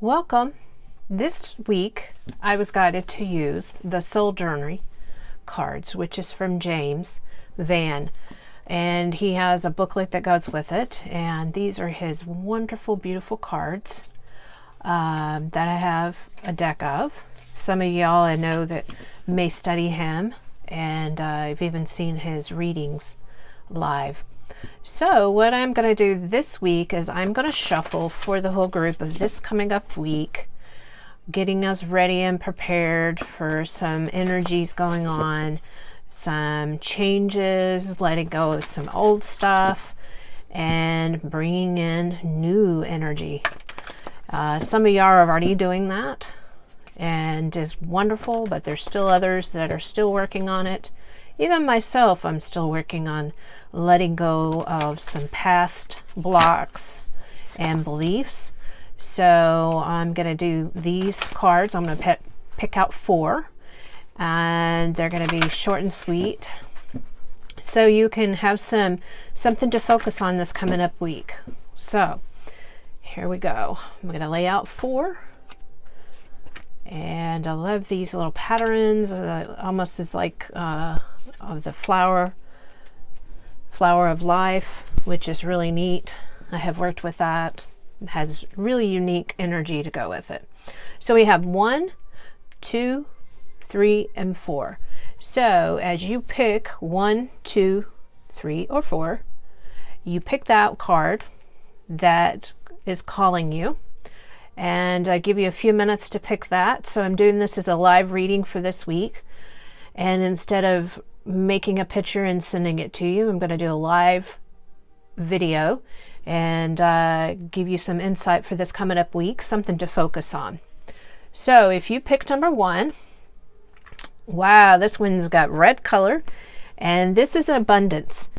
Welcome. This week I was guided to use the Soul Journey cards, which is from James Van, and he has a booklet that goes with it, and these are his wonderful, beautiful cards that I have a deck of. Some of y'all I know that may study him, and I've even seen his readings live. So what I'm going to do this week is I'm going to shuffle for the whole group of this coming up week, getting us ready and prepared for some energies going on, some changes, letting go of some old stuff, and bringing in new energy. Some of y'all are already doing that, and it's wonderful, but there's still others that are still working on it. Even myself, I'm still working on letting go of some past blocks and beliefs. So I'm going to do these cards. I'm going to pick out 4, and they're going to be short and sweet, so you can have something to focus on this coming up week. So here we go. I'm going to lay out 4. And I love these little patterns, almost as like of the flower of life, which is really neat. I have worked with that. It has really unique energy to go with it. So we have 1, 2, 3, and 4. So as you pick 1, 2, 3, or 4, you pick that card that is calling you. And I give you a few minutes to pick that. So I'm doing this as a live reading for this week. And instead of making a picture and sending it to you, I'm going to do a live video and give you some insight for this coming up week, something to focus on. So if you pick number 1, wow, this one's got red color, and this is abundance.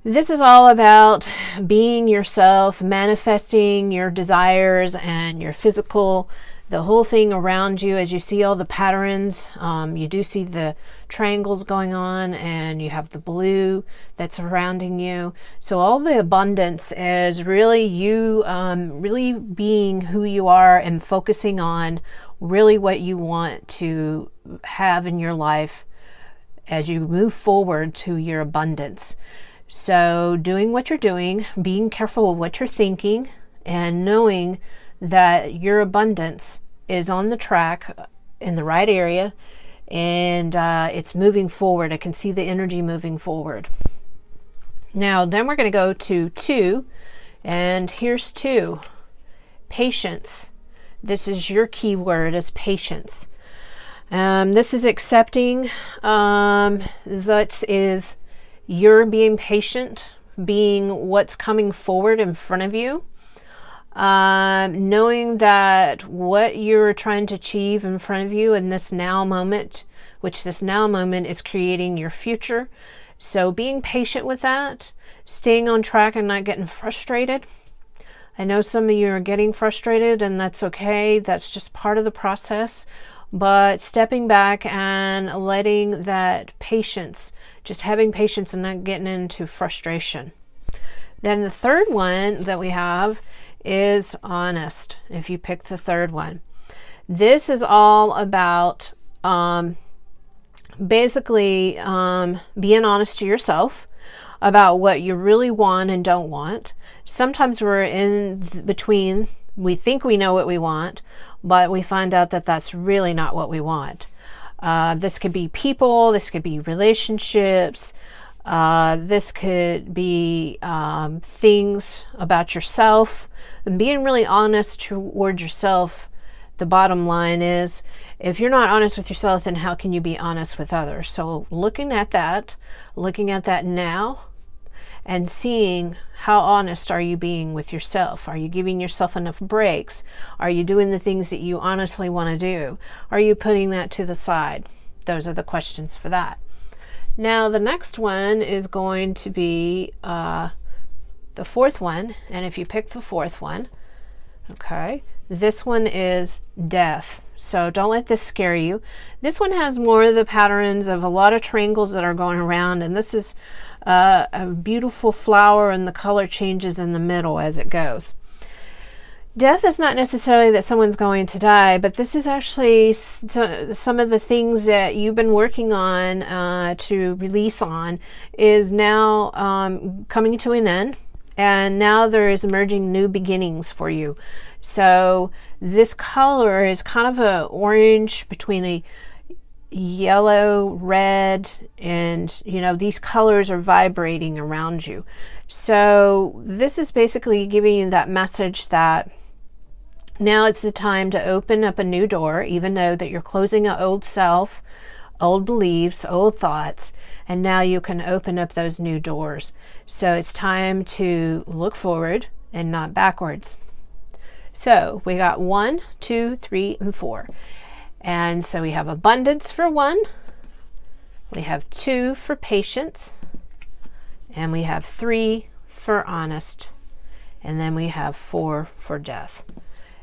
This is all about being yourself, manifesting your desires and your physical, the whole thing around you. As you see all the patterns, you do see the triangles going on, and you have the blue that's surrounding you. So all the abundance is really you really being who you are and focusing on really what you want to have in your life as you move forward to your abundance. So doing what you're doing, being careful with what you're thinking, and knowing that your abundance is on the track in the right area, and it's moving forward. I can see the energy moving forward. Now then we're going to go to 2, and here's 2. Patience. This is your key word, is patience. This is accepting. That is you're being patient, being what's coming forward in front of you, knowing that what you're trying to achieve in front of you in this now moment, which this now moment is creating your future. So being patient with that, staying on track and not getting frustrated. I know some of you are getting frustrated, and that's okay. That's just part of the process. But stepping back and letting that patience, just having patience and not getting into frustration. Then the third one that we have is honest. If you pick the third one, this is all about basically being honest to yourself about what you really want and don't want. Sometimes we're in between. We think we know what we want, but we find out that that's really not what we want. This could be people, this could be relationships, this could be things about yourself. And being really honest toward yourself, the bottom line is, if you're not honest with yourself, then how can you be honest with others? So looking at that now, and seeing how honest are you being with yourself. Are you giving yourself enough breaks? Are you doing the things that you honestly want to do? Are you putting that to the side? Those are the questions for that. Now the next one is going to be the 4th one, and if you pick the 4th one, okay, this one is death. So don't let this scare you. This one has more of the patterns of a lot of triangles that are going around, and this is a beautiful flower, and the color changes in the middle as it goes. Death is not necessarily that someone's going to die, but this is actually some of the things that you've been working on to release on is now coming to an end, and now there is emerging new beginnings for you. So this color is kind of a orange between a yellow, red, and these colors are vibrating around you. So this is basically giving you that message that now it's the time to open up a new door, even though that you're closing an old self, old beliefs, old thoughts, and now you can open up those new doors. So it's time to look forward and not backwards. So we got 1, 2, 3, and 4. And so we have abundance for 1, we have 2 for patience, and we have 3 for honest, and then we have 4 for death.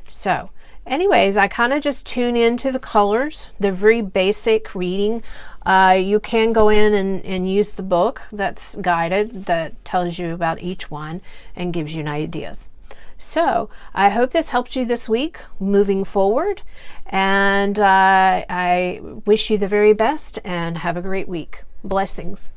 So anyways, I kind of just tune into the colors. They're very basic reading. You can go in and use the book that's guided, that tells you about each one and gives you ideas. So I hope this helped you this week moving forward, and I wish you the very best and have a great week. Blessings.